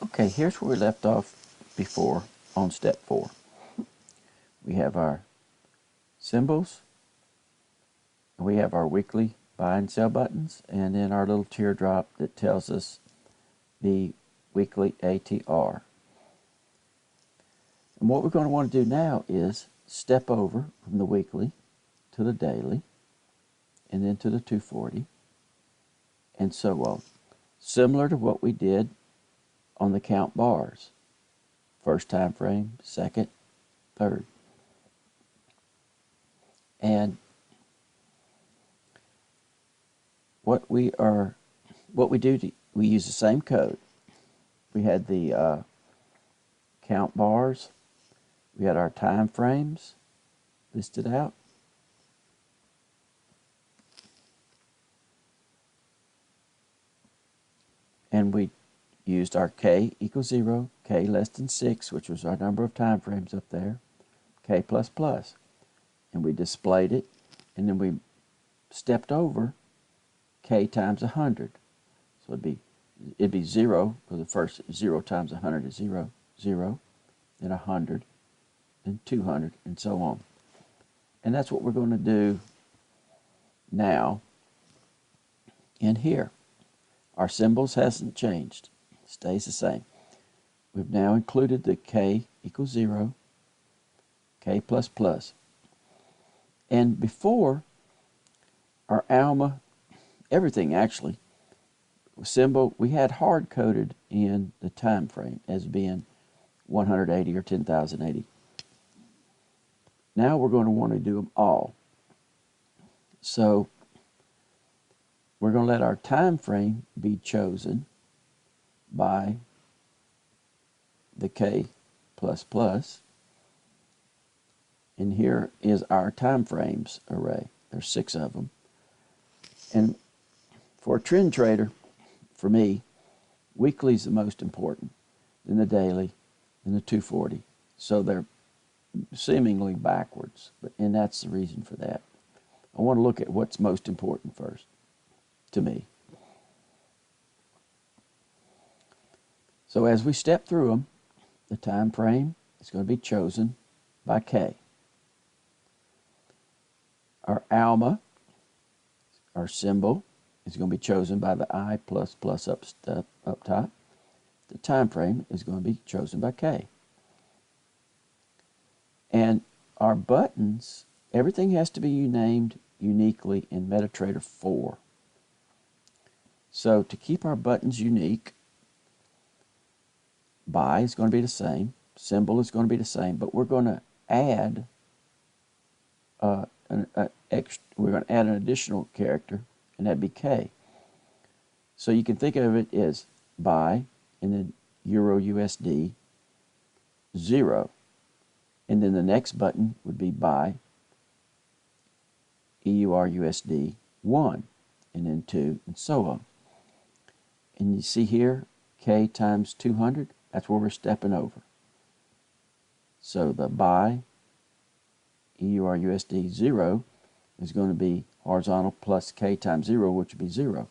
Okay, here's where we left off before on step 4. We have our symbols, we have our weekly buy and sell buttons, and then our little teardrop that tells us the weekly ATR. And what we're going to want to do now is step over from the weekly to the daily, and then to the 240, and so on. Similar to what we did on the count bars. First time frame, second, third. And what we do, we use the same code. We had the count bars, we had our time frames listed out. And we used our k equals 0, k less than 6, which was our number of time frames up there, k plus plus. And we displayed it, and then we stepped over k times 100. So it'd be 0, for the first 0 times 100 is 0, 0, then 100, then 200, and so on. And that's what we're going to do now in here. Our symbols hasn't changed, stays the same. We've now included the k equals 0, k plus plus. And before, our ALMA, everything actually, symbol, we had hard-coded in the time frame as being 180 or 10,080. Now we're going to want to do them all. So we're going to let our time frame be chosen by the k plus plus. And here is our time frames array. There's 6 of them. And for a trend trader, for me, weekly is the most important, then the daily, then the 240. So they're seemingly backwards, and that's the reason for that. I want to look at what's most important first, to me. So as we step through them, the time frame is going to be chosen by K. Our ALMA, our symbol, is going to be chosen by the I plus plus up top. The time frame is going to be chosen by K. And our buttons, everything has to be named uniquely in MetaTrader 4. So to keep our buttons unique, buy is going to be the same, symbol is going to be the same, but we're going to add an additional character, and that'd be K. So you can think of it as buy, and then Euro USD 0. And then the next button would be buy EUR USD 1, and then 2, and so on. And you see here, K times 200, that's where we're stepping over. So the buy EUR USD 0 is going to be horizontal plus K times 0, which would be 0.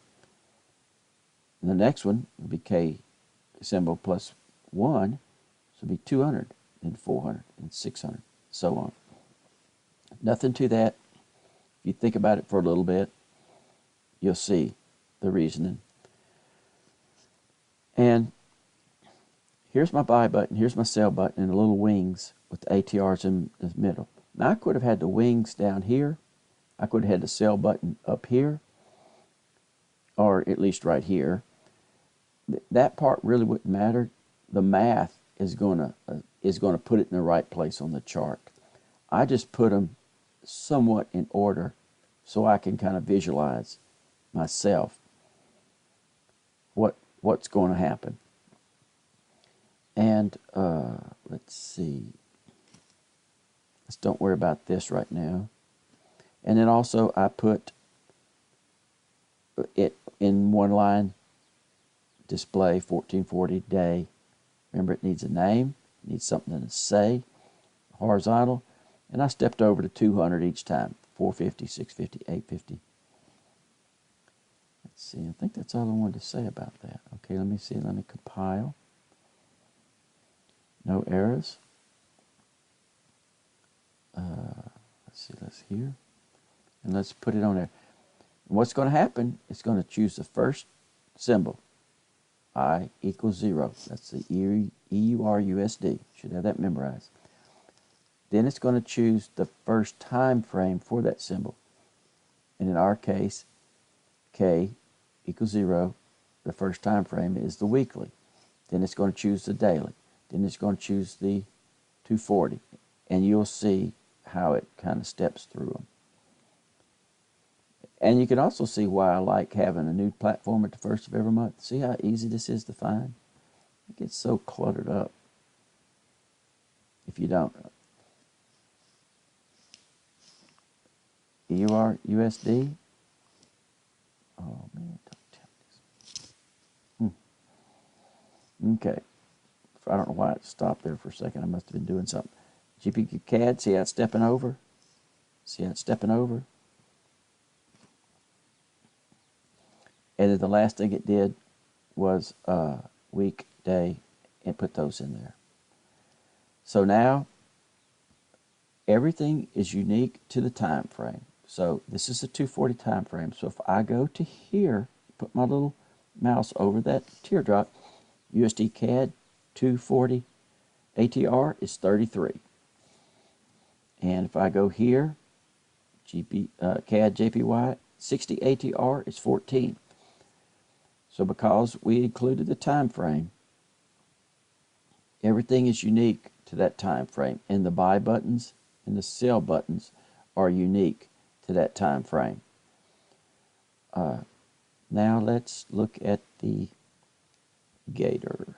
And the next one would be K symbol plus 1, so it would be 200, and 400, and 600, so on. Nothing to that. If you think about it for a little bit, you'll see the reasoning. And here's my buy button, here's my sell button, and the little wings with the ATRs in the middle. Now I could have had the wings down here. I could have had the sell button up here, or at least right here. That part really wouldn't matter. The math is going to put it in the right place on the chart. I just put them somewhat in order so I can kind of visualize myself what's going to happen. And let's see. Let's don't worry about this right now. And then also I put it in one line, display 1440 day. Remember, it needs a name, it needs something to say, horizontal. And I stepped over to 200 each time, 450, 650, 850. Let's see, I think that's all I wanted to say about that. Okay, let me see, let me compile. No errors. Let's see, let's here. And let's put it on there. And what's going to happen, it's going to choose the first symbol. I equals 0. That's the EURUSD. Should have that memorized. Then it's going to choose the first time frame for that symbol. And in our case, K equals 0. The first time frame is the weekly. Then it's going to choose the daily. Then it's going to choose the 240. And you'll see how it kind of steps through them. And you can also see why I like having a new platform at the first of every month. See how easy this is to find? It gets so cluttered up if you don't. EURUSD. Oh man, don't tell me this. Okay. I don't know why it stopped there for a second. I must have been doing something. GPQ CAD, see how it's stepping over? See how it's stepping over? And then the last thing it did was week, day, and put those in there. So now everything is unique to the time frame. So this is a 240 time frame. So if I go to here, put my little mouse over that teardrop, USD CAD 240 ATR is 33. And if I go here, CAD JPY 60 ATR is 14. So because we included the time frame, everything is unique to that time frame, and the buy buttons and the sell buttons are unique to that time frame. Now let's look at the gator.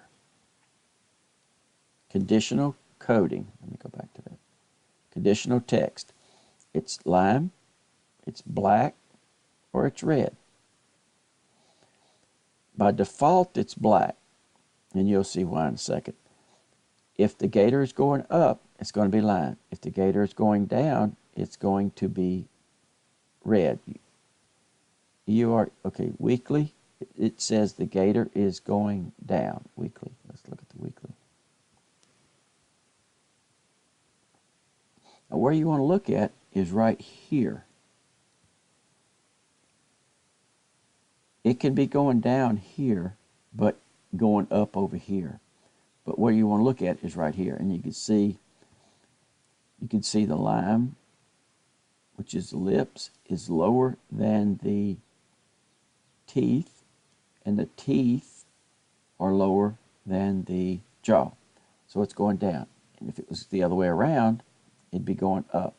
Conditional coding. Let me go back to that. Conditional text. It's lime, it's black, or it's red. By default, it's black, and you'll see why in a second. If the gator is going up, it's going to be lime. If the gator is going down, it's going to be red. Okay, weekly, it says the gator is going down weekly. Let's look at the weekly. Now, where you want to look at is right here. It can be going down here, but going up over here. But where you want to look at is right here, and you can see the lime, which is the lips, is lower than the teeth, and the teeth are lower than the jaw. So it's going down. And if it was the other way around, it'd be going up.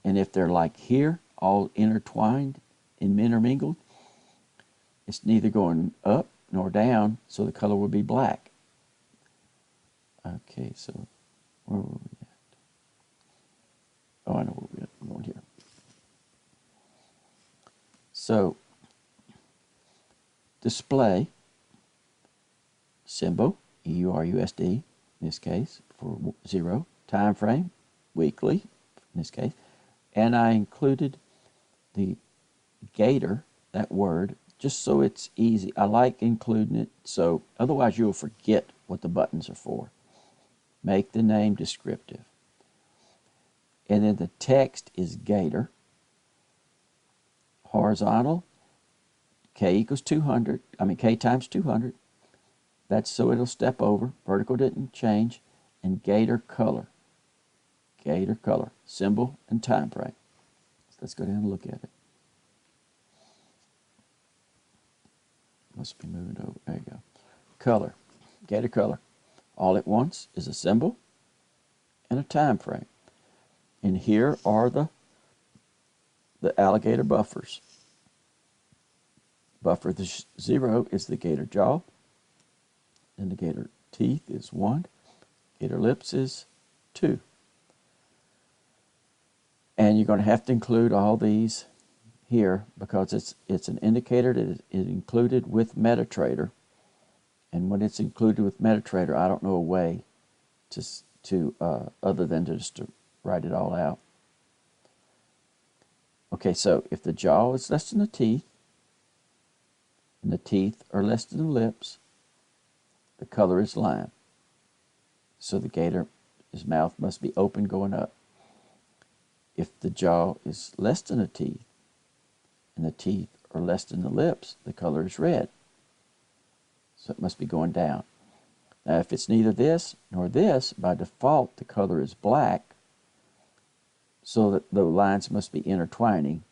And if they're like here, all intertwined and intermingled, it's neither going up nor down, so the color would be black. Okay, so where were we at? Oh, I know where we're at. We're going here. So, display symbol, EURUSD, in this case, for 0, time frame, weekly, in this case, and I included the gator, that word, just so it's easy. I like including it, so otherwise you'll forget what the buttons are for. Make the name descriptive. And then the text is gator. Horizontal, K equals 200. K times 200. That's so it'll step over. Vertical didn't change. And gator color. Gator color. Symbol and time frame. So let's go down and look at it. Must be moving over. There you go. Color. Gator color. All it wants is a symbol and a time frame. And here are the alligator buffers. Buffer 0 is the gator jaw, and the gator teeth is 1. Gator lips is 2. And you're going to have to include all these here because it's an indicator that is included with MetaTrader. And when it's included with MetaTrader, I don't know a way to other than just to write it all out. Okay, so if the jaw is less than the teeth, and the teeth are less than the lips, the color is lime. So the gator, his mouth must be open going up. If the jaw is less than the teeth, and the teeth are less than the lips, the color is red. So it must be going down. Now if it's neither this nor this, by default the color is black, so that the lines must be intertwining,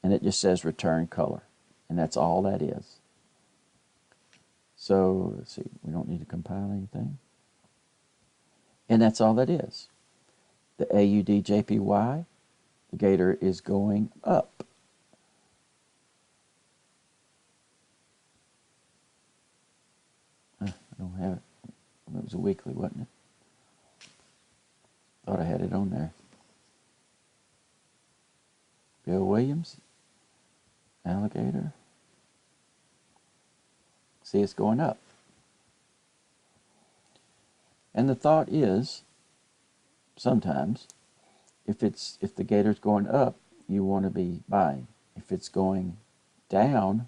and it just says return color. And that's all that is. So let's see, we don't need to compile anything. And that's all that is. The AUDJPY, the gator is going up. I don't have it. It was a weekly, wasn't it? Thought I had it on there. Bill Williams, alligator. See, it's going up. And the thought is, sometimes, if the gator's going up, you want to be buying. If it's going down,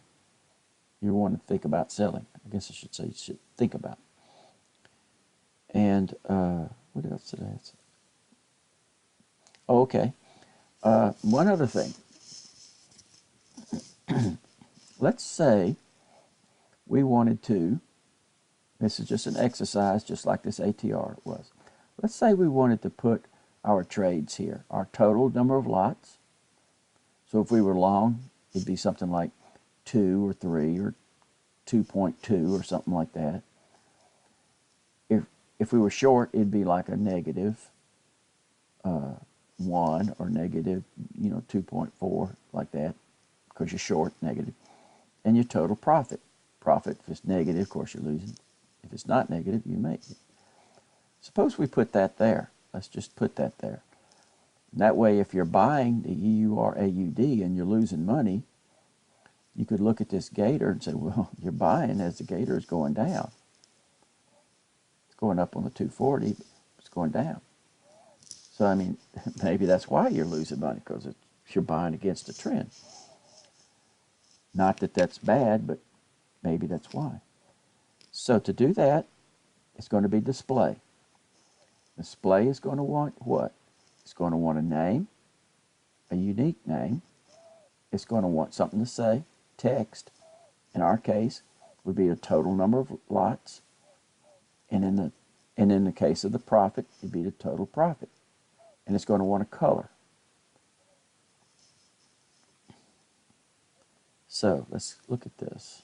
you want to think about selling. I guess I should say you should think about. And what else did I say? Oh, okay. One other thing. Let's say we wanted to, this is just an exercise just like this ATR was. Let's say we wanted to put our trades here, our total number of lots. So if we were long, it'd be something like 2 or 3 or 2.2 or something like that. If we were short, it'd be like a negative 1 or negative 2.4, like that, because you're short, negative. And your total profit. Profit, if it's negative, of course you're losing. If it's not negative, you make it. Suppose we put that there. Let's just put that there. That way, if you're buying the EURAUD and you're losing money, you could look at this gator and say, well, you're buying as the gator is going down. It's going up on the 240, but it's going down. So, I mean, maybe that's why you're losing money, because you're buying against a trend. Not that that's bad, but maybe that's why. So to do that, it's going to be display. Display is going to want what? It's going to want a name, a unique name. It's going to want something to say, text. In our case, would be a total number of lots. And in the case of the profit, it'd be the total profit. And it's going to want a color. So let's look at this.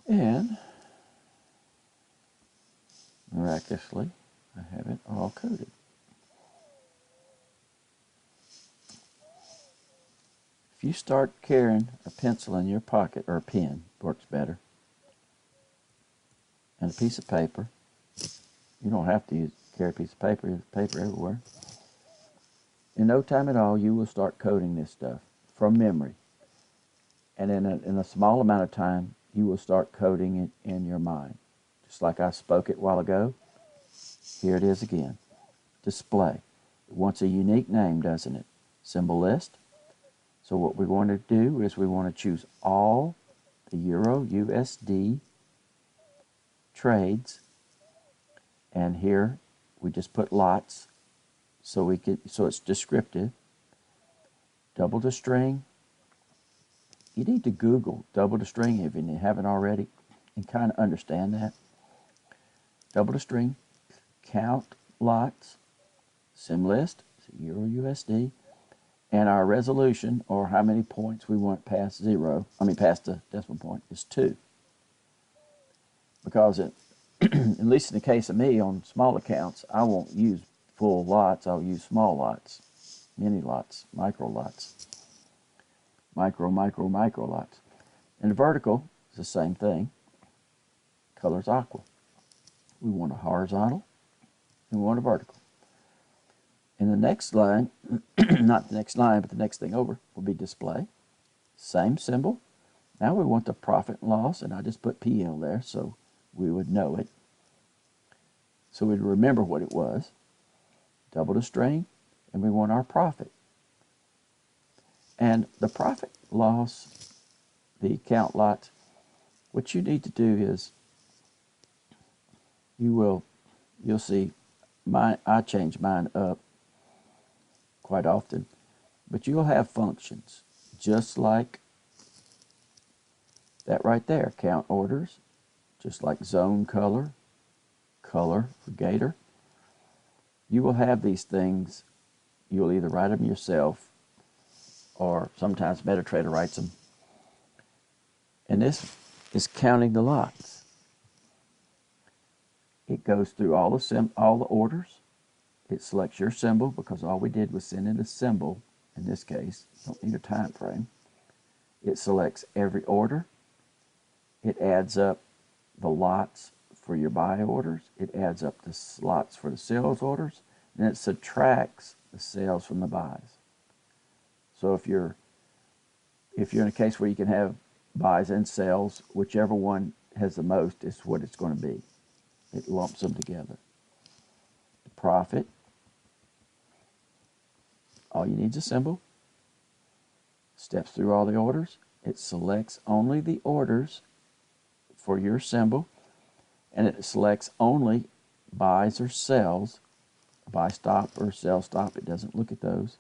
And miraculously, I have it all coded. If you start carrying a pencil in your pocket, or a pen, works better, and a piece of paper, you don't have to carry a piece of paper, there's paper everywhere. In no time at all, you will start coding this stuff from memory. And in a small amount of time, you will start coding it in your mind. Just like I spoke it a while ago, here it is again. Display. It wants a unique name, doesn't it? Symbol list. So what we want to do is we want to choose all the Euro USD trades, and here we just put lots so it's descriptive. Double the string. You need to Google double the string if you haven't already and kind of understand that. Double the string, count lots, sim list, Euro USD, and our resolution, or how many points we want past past the decimal point, is 2. Because at least in the case of me, on small accounts, I won't use full lots, I'll use small lots, mini lots, micro lots. Micro lots. And the vertical is the same thing. Color's aqua. We want a horizontal and we want a vertical. In the next line, not the next line, but the next thing over will be display. Same symbol. Now we want the profit and loss, and I just put PL there so we would know it. So we'd remember what it was. Double the string, and we want our profit. And the profit loss, the count lots, what you need to do is you'll see I change mine up quite often, but you'll have functions just like that right there. Count orders, just like zone color for gator. You will have these things. You'll either write them yourself or sometimes MetaTrader writes them. And this is counting the lots. It goes through all the orders. It selects your symbol because all we did was send in a symbol. In this case, don't need a time frame. It selects every order. It adds up the lots for your buy orders. It adds up the slots for the sales orders, and it subtracts the sales from the buys. So if you're in a case where you can have buys and sells, whichever one has the most is what it's going to be. It lumps them together. The profit, all you need is a symbol. Steps through all the orders. It selects only the orders for your symbol, and it selects only buys or sells, buy stop or sell stop. It doesn't look at those.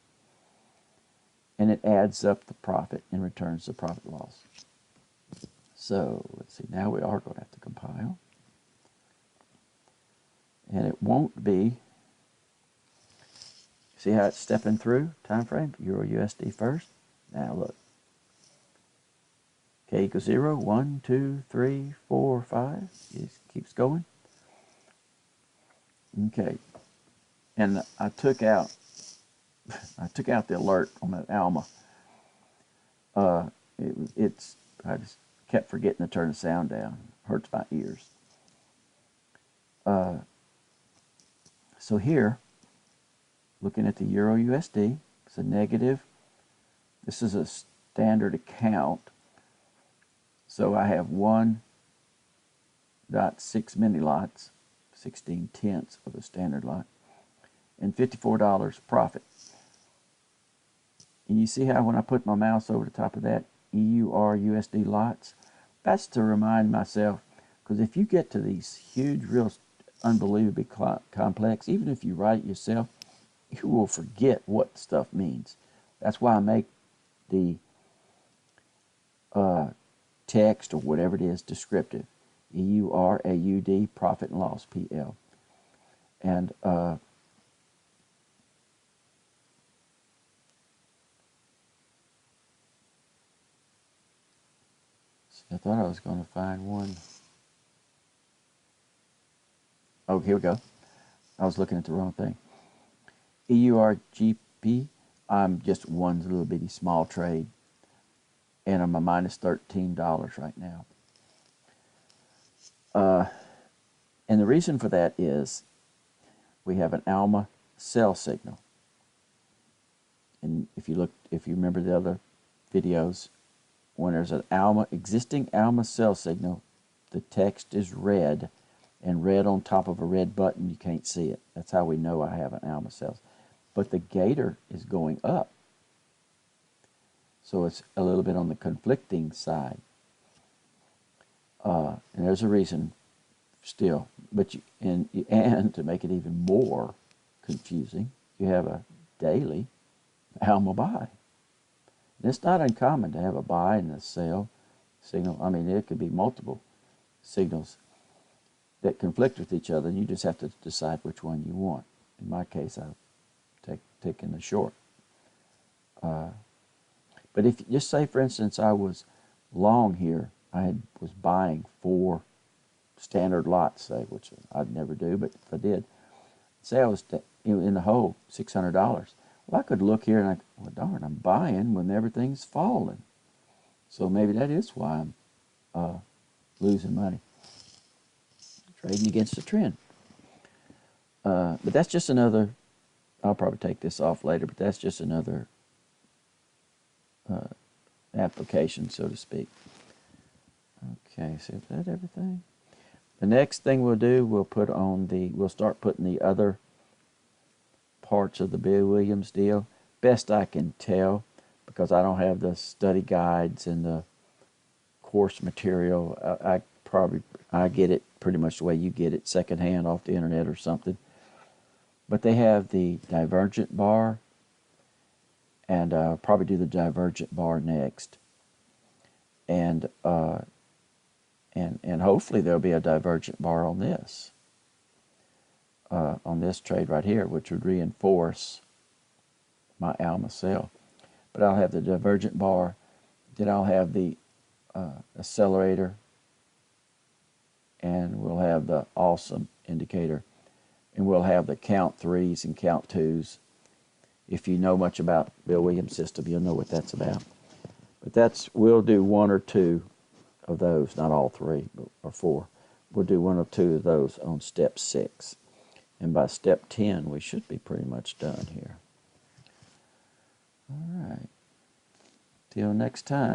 And it adds up the profit and returns the profit loss. So let's see, now we are going to have to compile. And it won't be, see how it's stepping through time frame? Euro USD first. Now look. K equals 0, 1, 2, 3, 4, 5. It keeps going. Okay. And I took out the alert on that Alma. I just kept forgetting to turn the sound down. Hurts my ears. So here, looking at the Euro USD, it's a negative. This is a standard account. So I have 1.6 mini lots, 16/10 of a standard lot, and $54 profit. And you see how when I put my mouse over the top of that, EUR USD lots, that's to remind myself, because if you get to these huge, real unbelievably complex, even if you write it yourself, you will forget what stuff means. That's why I make the text or whatever it is descriptive. EURAUD, profit and loss, PL. And I thought I was going to find one. Oh, here we go. I was looking at the wrong thing. EURGP, I'm just one little bitty small trade, and I'm a minus $13 right now. And the reason for that is we have an ALMA sell signal. And if you remember the other videos, when there's an existing ALMA sell signal, the text is red, and red on top of a red button, you can't see it. That's how we know I have an ALMA sell. But the gator is going up. So it's a little bit on the conflicting side. And there's a reason still. But and to make it even more confusing, you have a daily ALMA buy. And it's not uncommon to have a buy and a sell signal. I mean, it could be multiple signals that conflict with each other, and you just have to decide which one you want. In my case, I've taken the short. But if just say, for instance, I was long here, I was buying 4 standard lots, say, which I'd never do, but if I did, say I was in the hole $600. Well, I could look here and well, darn, I'm buying when everything's falling. So maybe that is why I'm losing money. Trading against the trend. But that's just another, I'll probably take this off later, but that's just another application, so to speak. Okay, so is that everything? The next thing we'll do, we'll start putting the other parts of the Bill Williams deal. Best I can tell, because I don't have the study guides and the course material. I get it pretty much the way you get it, secondhand off the internet or something. But they have the divergent bar, and I'll probably do the divergent bar next. And hopefully there'll be a divergent bar on this trade right here, which would reinforce my alpha sell. But I'll have the divergent bar, then I'll have the accelerator, and we'll have the awesome indicator, and we'll have the count threes and count twos. If you know much about Bill Williams' system, you'll know what that's about. But we'll do one or two of those, not all three, or four. We'll do one or two of those on step 6. And by step 10, we should be pretty much done here. All right. Till next time.